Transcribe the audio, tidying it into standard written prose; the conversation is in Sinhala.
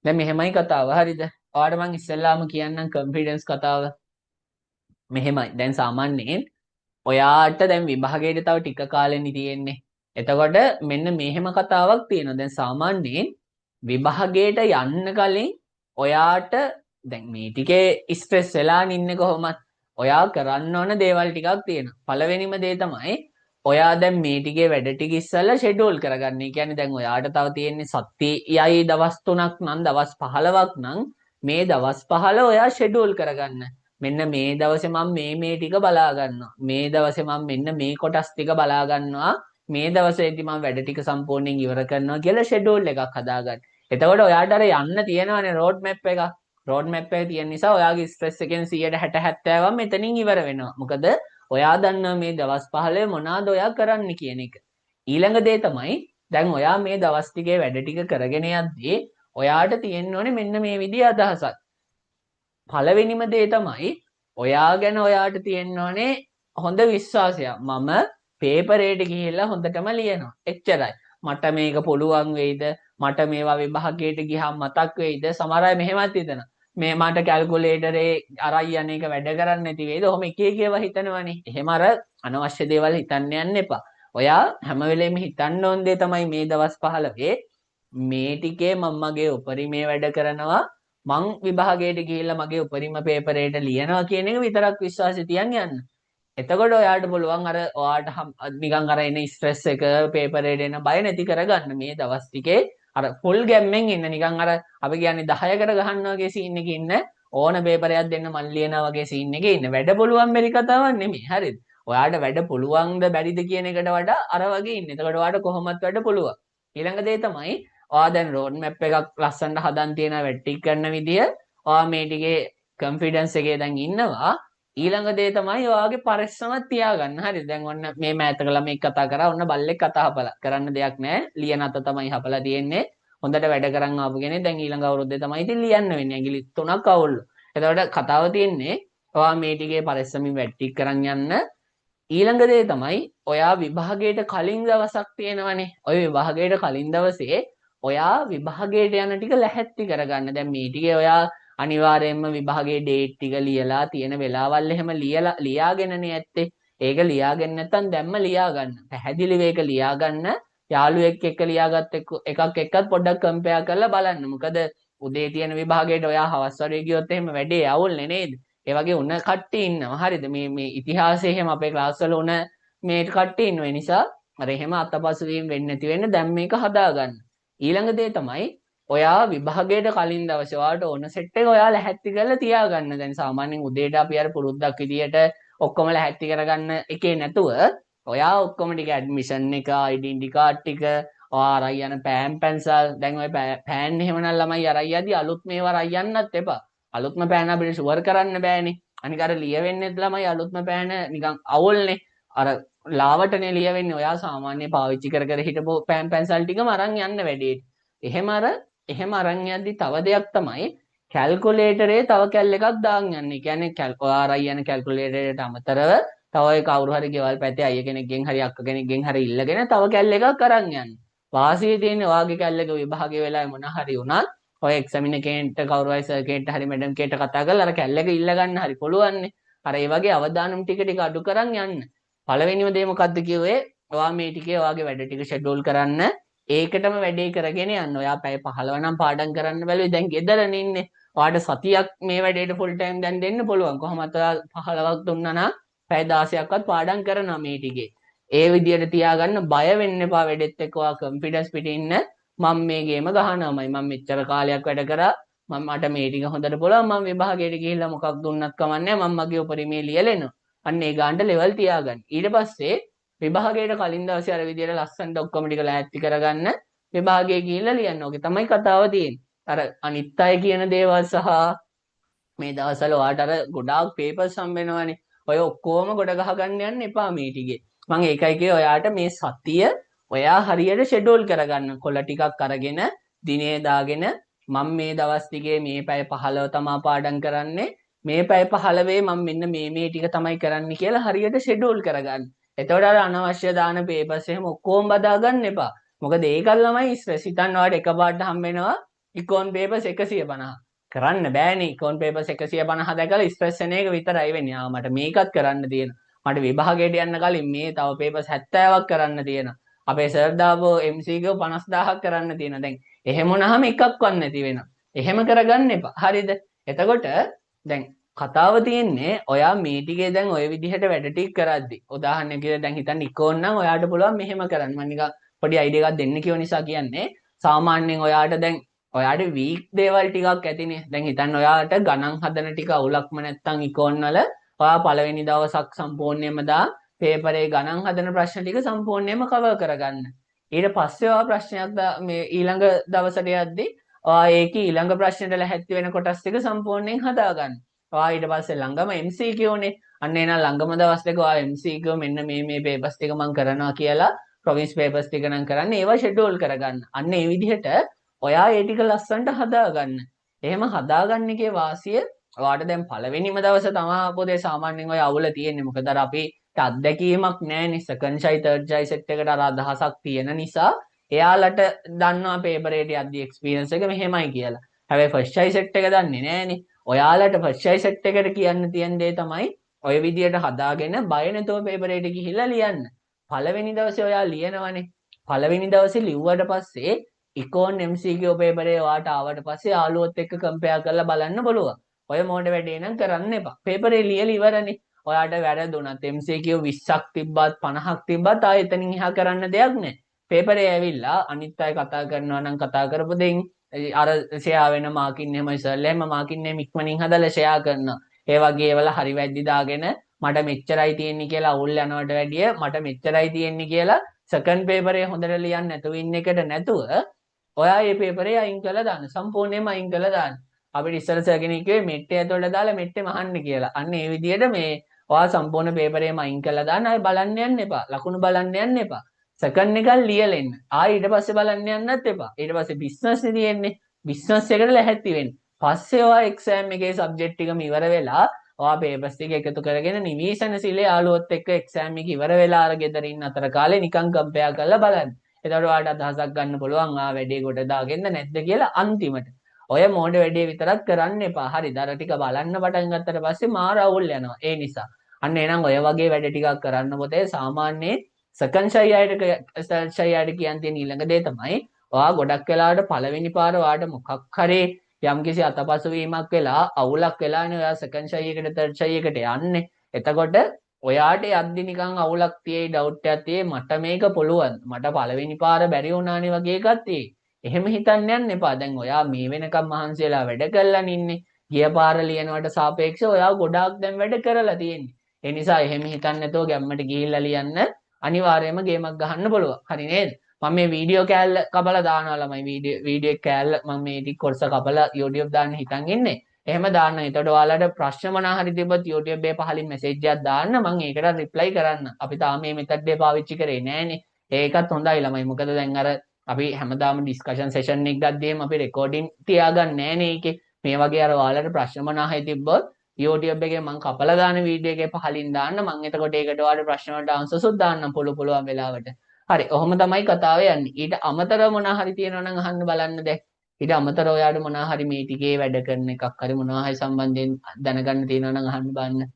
දැන් මෙහෙමයි කතාව හරිද? ඔයාලට මං ඉස්සෙල්ලාම කියන්නම් කොන්ෆිඩන්ස් කතාව. මෙහෙමයි. දැන් සාමාන්‍යයෙන් ඔයාට දැන් විභාගයට තව ටික කාලෙනි තියෙන්නේ. එතකොට මෙන්න මෙහෙම කතාවක් තියෙනවා. දැන් සාමාන්‍යයෙන් විභාගයට යන්න කලින් ඔයාට දැන් මේ ටිකේ ස්ට්‍රෙස් වෙලා ඉන්නේ කොහොමද? ඔයා කරන්න ඕන දේවල් ටිකක් තියෙනවා. පළවෙනිම දේ තමයි ඔයා දැන් මේ ටිකේ වැඩ ටික ඉස්සෙල්ලා ෂෙඩියුල් කරගන්න. ඒ කියන්නේ දැන් ඔයාට තව තියෙන්නේ සතියයි දවස් 3ක් නම් දවස් 15ක් නම් මේ දවස් 15 ඔයා ෂෙඩියුල් කරගන්න. මෙන්න මේ දවසේ මම මේ ටික බලා ගන්නවා. මේ දවසේ මම මෙන්න මේ කොටස් ටික බලා ගන්නවා. මේ දවසේදී මම වැඩ ටික සම්පූර්ණයෙන් ඉවර කරනවා කියලා ෂෙඩියුල් එකක් හදාගන්න. එතකොට ඔයාට අර යන්න තියෙනවානේ රෝඩ් මැප් එක. රෝඩ් මැප් එක තියෙන නිසා ඔයාගේ ස්ට්‍රෙස් එකෙන් 160 70ක් මෙතනින් ඉවර වෙනවා. මොකද ඔයා දන්නවා මේ දවස් 15 මොනවාද ඔයා කරන්න කියන එක. ඊළඟ දේ තමයි දැන් ඔයා මේ දවස් ටිකේ වැඩ ටික කරගෙන යද්දී ඔයාට තියෙන්න ඕනේ මෙන්න මේ විදිහේ අදහසක්. පළවෙනිම දේ තමයි ඔයා ගැන ඔයාට තියෙන්න ඕනේ හොඳ විශ්වාසයක්. මම පේපරේට ගිහිල්ලා හොඳටම ලියනවා. එච්චරයි. මට මේක පුළුවන් වෙයිද? මට මේවා විභාගයට ගියාම මතක් වෙයිද? සමහර අය මෙහෙමත් හිතනවා. මේ මට කැල්කියුලේටරේ අරයි යන එක වැඩ කරන්නේ නැති වෙයිද? ඔහොම එක එක ඒවා හිතනවනේ. එහෙම අර අනවශ්‍ය දේවල් හිතන්න යන්න එපා. ඔයා හැම වෙලෙම හිතන්න ඕන දේ තමයි මේ දවස් 15 මේ ටිකේ මම මගේ උපරිමයේ වැඩ කරනවා. මං විභාගයට ගිහිල්ලා මගේ උපරිම පේපරේට ලියනවා කියන එක විතරක් විශ්වාසය තියන් යන්න. එතකොට ඔයාට පුළුවන් අර ඔයාට නිකන් අර එන ස්ට්‍රෙස් එක පේපරේට එන බය නැති කරගන්න මේ දවස් ටිකේ අර ෆුල් ගැම්මෙන් ඉන්න නිකන් අර අපි කියන්නේ 10කට ගහන්න වගේ සීන් එකේ ඉන්න ඕන පේපරයක් දෙන්න මන් ලියනවා වගේ සීන් එකේ ඉන්න වැඩ පුළුවන් බැරි කතාවක් නෙමෙයි හරිද ඔයාට වැඩ පුළුවන්ද බැරිද කියන එකට වඩා අර වගේ ඉන්න. එතකොට ඔයාට කොහොමත් වැඩ පුළුවන්. ඊළඟ දේ තමයි ඔයා දැන් රෝඩ් මැප් එකක් ලස්සනට හදන් තියෙන වැටි කරන විදිය ඔයා මේ ටිකේ කොන්ෆිඩන්ස් එකේ දැන් ඉන්නවා. ඊළඟ දේ තමයි ඔයාගේ පරිස්සමක් තියාගන්න. හරිද? දැන් ඔන්න මේ මෑතක ළමෙක් කතා කරා. ඔන්න බල්ලෙක් කතා හපලා. කරන්න දෙයක් නැහැ. ලියන අත තමයි හපලා තියෙන්නේ. හොඳට වැඩ කරන් ආපු කෙනෙක් දැන් ඊළඟ අවුරුද්දේ තමයි ඉතින් ලියන්න වෙන්නේ. ඇඟිලි 3ක් අවුල්ලු. එතකොට කතාව තියෙන්නේ ඔයා මේ ටිකේ පරිස්සමින් වැටි කරන් යන්න. ඊළඟ දේ තමයි ඔයා විභාගයට කලින් දවසක් තියෙනවනේ. ඔය විභාගයට කලින් දවසේ ඔයා විභාගයට යන ටික ලැහැත්ති කරගන්න. දැන් මේ ටිකේ ඔයා අනිවාර්යයෙන්ම විභාගයේ ඩේට් ටික ලියලා තියෙන වෙලාවල් එහෙම ලියාගෙනනේ ඇත්තේ. ඒක ලියාගෙන නැත්නම් දැම්ම ලියා ගන්න. පැහැදිලිව ඒක ලියා ගන්න. යාළුවෙක් එක්ක ලියාගත් එකක් එක්කත් පොඩ්ඩක් කම්පෙයාර් කරලා බලන්න. මොකද උදේ තියෙන විභාගයට ඔයා හවස් වරුවේ ගියොත් එහෙම වැඩේ අවුල්නේ නේද? ඒ වගේ උණ කට්ටිය ඉන්නවා. හරිද? මේ ඉතිහාසයේ එහෙම අපේ ක්ලාස් වල උණ මේ කට්ටිය ඉන්නවා. ඒ නිසා අර එහෙම අතපසු වීම වෙන්නේ නැති වෙන්න දැන් මේක හදාගන්න. ඊළඟ දේ තමයි ඔයා විභාගයට කලින් දවසේ ඔයාට ඕන සෙට් එක ඔයා ලැහැත්ති කරලා තියාගන්න. දැන් සාමාන්‍යයෙන් උදේට අපි අර පුරුද්දක් විදියට ඔක්කොම ලැහැත්ති කරගන්න එකේ නැතුව ඔයා ඔක්කොම ටික ඇඩ්මිෂන් එක, ඩෙන්ටි කාඩ් ටික, ඔයා අරයි යන පෑන් පැන්සල්, දැන් ඔය පෑන් එහෙමනම් ළමයි අරයි යදී අලුත් මේවා අරයි යන්නත් එපා. අලුත්ම පෑන අපිට ෂුවර් කරන්න බෑනේ. අනික අර ලියවෙන්නෙත් ළමයි අලුත්ම පෑන නිකන් අවුල්නේ. අර ලාවටනේ ලියවෙන්නේ. ඔයා සාමාන්‍ය පාවිච්චි කර කර හිටපු පෑන් පැන්සල් ටිකම අරන් යන්න වැඩේට. එහෙම අරන් යද්දි තව දෙයක් තමයි කැල්කියුලේටරේ තව කැල් එකක් දාන් යන්නේ. කියන්නේ ඔයා අරයි යන කැල්කියුලේටරේට අමතරව තව ඒ කවුරු හරි ගෙවල් පැත්තේ අයිය කෙනෙක්ගෙන් හරි අක්ක කෙනෙක්ගෙන් හරි ඉල්ලගෙන තව කැල් එකක් අරන් යන්න. වාසිය තියෙන්නේ ඔයාගේ කැල් එක විභාගයේ වෙලාවේ මොන හරි වුණත් ඔය එක්සැමිනර් කෙනෙක්ට කවුරු හරි සර් කෙනෙක්ට හරි මැඩම් කෙනෙක්ට කතා කරලා අර කැල් එක ඉල්ල ගන්න හරි පුළුවන්නේ. අර ඒ වගේ අවදානම් ටික ටික අඩු කරන් යන්න. පළවෙනිම දේ මොකද්ද කිව්වේ? ඔයා මේ ටිකේ ඔයාගේ වැඩ ටික ෂෙඩියුල් කරන්න. ඒකටම වැඩේ කරගෙන යන්න. ඔයා පැය 15 නම් පාඩම් කරන්න බැලුවේ දැන් ගෙදරනේ ඉන්නේ. ඔයාට සතියක් මේ වැඩේට ෆුල් ටයිම් දැන් දෙන්න පුළුවන්. කොහොමද ඔයා 15ක් දුන්නා නම් පැය 16ක්වත් පාඩම් කරනවා මේ ටිකේ. ඒ විදියට තියාගන්න බය වෙන්න එපා වැඩෙත් එක්ක ඔයා කොන්ෆිඩන්ස් පිටින් ඉන්න. මම මේ ගේම ගහනවාමයි. මම මෙච්චර කාලයක් වැඩ කරා. මට මේ ටික හොඳට පුළුවන්. මම විභාගයට ගිහිල්ලා මොකක් දුන්නත් කමන්නේ. මම මගේ උපරිමයේ ලියලෙනවා. අන්න ඒ ගානට ලෙවල් තියාගන්න. ඊට පස්සේ විභාගයට කලින් දවසේ අර විදියට ලස්සනට ඔක්කොම ටික ලෑස්ති කරගන්න. විභාගයේ ගිහිල්ලා ලියන්න. ඕකේ තමයි කතාව තියෙන්නේ. අර අනිත් අය කියන දේවල් සහ මේ දවස්වල ඔයාට අර ගොඩාක් පේපර්ස් හම්බ වෙනවනේ. ඔය ඔක්කොම ගොඩ ගහ ගන්න යන්න එපා මේ ටිකේ. මම ඒකයි කියේ ඔයාට මේ සතිය ඔයා හරියට ෂෙඩියුල් කරගන්න. කොළ ටිකක් අරගෙන දිනේ දාගෙන මම මේ දවස් ටිකේ මේ පැය 15 තමයි පාඩම් කරන්නේ. මේ පැය 15 මම මෙන්න මේ ටික තමයි කරන්න කියලා හරියට ෂෙඩියුල් කරගන්න. එතකොට අර අනවශ්‍ය දාන පේපර්ස් එහෙම ඔක්කොම බදා ගන්න එපා. මොකද ඒකල් ළමයි ස්ට්‍රෙස් හිතන්න ඔයාලට එකපාරට හම්බ වෙනවා ඉකෝන් පේපර්ස් 150 කරන්න බෑනේ. ඉකෝන් පේපර්ස් 150 දැකලා ස්ට්‍රෙස් වෙන එක විතරයි වෙන්නේ. මට මේකත් කරන්න තියෙනවා. මට විභාගයට යන්න කලින් මේ තව පේපර්ස් 70ක් කරන්න තියෙනවා. අපේ සර් දාපු MCQ 50000ක් කරන්න තියෙනවා. දැන් එහෙම වුණාම එකක්වත් නැති වෙනවා. එහෙම කරගන්න එපා. හරිද? එතකොට දැන් කතාව තියෙන්නේ ඔයා මේ ටිකේ දැන් ඔය විදිහට වැඩ ටික කරද්දි උදාහරණයක් විදිහට දැන් හිතන්න ඉකෝන් නම් ඔයාට පුළුවන් මෙහෙම කරන්න. මම නිකන් පොඩි අයිඩියා එකක් දෙන්න කියව නිසා කියන්නේ සාමාන්‍යයෙන් ඔයාට දැන් ඔයාට වීක් දේවල් ටිකක් ඇතිනේ. දැන් හිතන්න ඔයාට ගණන් හදන ටික අවුලක්ම නැත්තම් ඉකෝන් වල ඔයා පළවෙනි දවසක් සම්පූර්ණයෙන්ම දා පේපරේ ගණන් හදන ප්‍රශ්න ටික සම්පූර්ණයෙන්ම කවර් කරගන්න. ඊට පස්සේ ඔයා ප්‍රශ්නයක් මේ ඊළඟ දවසට යද්දි ඔයා ඒකේ ඊළඟ ප්‍රශ්නෙට ලැහැත්ති වෙන කොටස් ටික සම්පූර්ණයෙන් හදාගන්න. ඔයා ඊට පස්සේ ළඟම MCQ නේ. අන්න එන ළඟම දවස් දෙක ඔයා MCQ මෙන්න මේ පේපර්ස් ටික මම කරනවා කියලා ප්‍රොවින්ස් පේපර්ස් ටික නම් කරන්නේ ඒවා ෂෙඩියුල් කරගන්න. අන්න ඒ විදිහට ඔයා ඒ ටික ලස්සනට හදාගන්න. එහෙම හදාගන්න එකේ වාසිය ඔයාට දැන් පළවෙනිම දවස තමයි පොතේ සාමාන්‍යයෙන් ඔය අවුල තියෙන්නේ. මොකද අර අපි අත්දැකීමක් නැහැනේ. Second shy third shy set එකට අර අදහසක් තියෙන නිසා එයාලට දන්නවා පේපරේට යද්දි එක්ස්පීරියන්ස් එක මෙහෙමයි කියලා. හැබැයි ෆස්ට් ෂයි සෙට් එක දන්නේ නැහැනේ. ඔයාලට ෆස්ට් ෂයි සෙට් එකට කියන්න තියෙන දේ තමයි ඔය විදියට හදාගෙන බය නැතුව පේපරේට ගිහිල්ලා ලියන්න. පළවෙනි දවසේ ඔයා ලියනවනේ. පළවෙනි දවසේ ලිව්වට පස්සේ ඉකෝන් MCQ පේපරේ ඔයාට ආවට පස්සේ යාළුවොත් එක්ක කම්පෙයාර් කරලා බලන්න බලුවා. ඔය මොඩ වැඩේ නම් කරන්න එපා. පේපරේ ලියලා ඉවරනේ. ඔයාට වැරදුනත් MCQ 20ක් තිබ්බත් 50ක් තිබ්බත් ආයෙ එතනින් එහා කරන්න දෙයක් නැහැ. පේපරේ ඇවිල්ලා අනිත් අය කතා කරනවා නම් කතා කරපු දෙයින් අර ෂෙයා වෙන මාකින් එහෙම ඉස්සෙල්ලා එහෙම මාකින් එහෙම ඉක්මනින් හදලා ෂෙයා කරනවා. ඒ වගේ ඒවල හරි වැද්දි දාගෙන මට මෙච්චරයි තියෙන්නේ කියලා අවුල් යනවට වැඩිය මට මෙච්චරයි තියෙන්නේ කියලා සෙකන්ඩ් පේපරේ හොඳට ලියන්න නැතුව ඉන්න එකට නැතුව ඔයා මේ පේපරේ අයින් කරලා දාන්න. සම්පූර්ණයෙන්ම අයින් කරලා දාන්න. අපිට ඉස්සර සර් කෙනෙක් කිව්වේ මෙට්ටේ ඇතුළට දාලා මෙට්ටේ මහන්න කියලා. අන්න ඒ විදිහට මේ ඔයා සම්පූර්ණ පේපරේම අයින් කරලා දාන්න. ආයෙ බලන්න යන්න එපා. ලකුණු බලන්න යන්න එපා. සෙකන්ඩ් එකක් ලියලා එන්න. ආයෙ ඊට පස්සේ බලන්න යන්නත් එපා. ඊට පස්සේ බිස්නස් නේ තියෙන්නේ. බිස්නස් එකට ලැහැත්ති වෙන්න. පස්සේ ඔයා එක්සෑම් එකේ සබ්ජෙක්ට් ටිකම ඉවර වෙලා ඔයා පේපර්ස් ටික එකතු කරගෙන නිවීසන සිලේ යාළුවොත් එක්ක එක්සෑම් එක ඉවර වෙලා අර ගෙදර ඉන්න අතර කාලේ නිකන් කම්පෙයාර් කරලා බලන්න. එතකොට ඔයාලට අදහසක් ගන්න පුළුවන් ආ වැඩේ කොට දාගෙනද නැද්ද කියලා අන්තිමට. ඔය මොඩ වැඩේ විතරක් කරන්න එපා. හරිද? අර ටික බලන්න පටන් ගත්තට පස්සේ මාර අවුල් යනවා. ඒ නිසා. අන්න එහෙනම් ඔය වගේ වැඩ ටිකක් කරන්න පොතේ සාමාන්‍යයෙන් සෙකන්ඩ් ෂයි අයට තර්ඩ් ෂයි අයට කියන් තියෙන ඊළඟ දේ තමයි ඔයා ගොඩක් වෙලාවට පළවෙනි පාර ඔයාට මොකක් හරි යම්කිසි අතපසු වීමක් වෙලා අවුලක් වෙලානේ ඔයා සෙකන්ඩ් ෂයි එකට තර්ඩ් ෂයි එකට යන්නේ. එතකොට ඔයාට යද්දි නිකන් අවුලක් තියෙයි ඩවුට් එකක් තියෙයි මට මේක පුළුවන්. මට පළවෙනි පාර බැරි වුණානේ වගේ එකක් තියෙයි. එහෙම හිතන්න යන්න එපා. දැන් ඔයා මේ වෙනකම් මහන්සි වෙලා වැඩ කරලා ඉන්නේ. ගිය පාර ලියනවට සාපේක්ෂව ඔයා ගොඩාක් දැන් වැඩ කරලා තියෙන්නේ. ඒ නිසා එහෙම හිතන්න නැතුව ගැම්මට ගිහිල්ලා ලියන්න අනිවාර්යයෙන්ම ගේමක් ගහන්න පුළුවන්. හරි නේද? මම මේ වීඩියෝ කෑල්ල කපලා දානවා ළමයි වීඩියෝ කෑල්ල මම මේ ටික කොටස කපලා YouTube දාන්න හිතන් ඉන්නේ. එහෙම දාන්න. එතකොට ඔයාලට ප්‍රශ්න මොනවා හරි තිබ්බොත් YouTube එකේ පහලින් මැසේජ් එකක් දාන්න මම ඒකට රිප්ලයි කරන්න. අපි තාම මේ මෙතඩ් එක පාවිච්චි කරේ නෑනේ. ඒකත් හොඳයි ළමයි. මොකද දැන් අර අපි හැමදාම ඩිස්කෂන් සෙෂන් එක ගද්දීම අපි රෙකෝඩින් තියාගන්නේ නෑනේ ඒකේ. මේ වගේ අර ඔයාලට ප්‍රශ්න මොනවා හරි තිබ්බොත් YouTube එකේ මම කපලා දාන වීඩියෝ එකේ පහලින් දාන්න මම එතකොට ඒකට ඔයාලට ප්‍රශ්න වලට ආන්සර්ස් උත් දාන්නම් පුළුවන් වෙලාවට. හරි. ඔහොම තමයි කතාව යන්නේ. ඊට අමතරව මොනවා හරි තියෙනවා නම් අහන්න බලන්න දැන්. ඊට අමතරව ඔයාලට මොනවා හරි මේ ටිකේ වැඩ කරන එකක් හරි මොනවා හරි සම්බන්ධයෙන් දැනගන්න තියෙනවා නම් අහන්න බලන්න.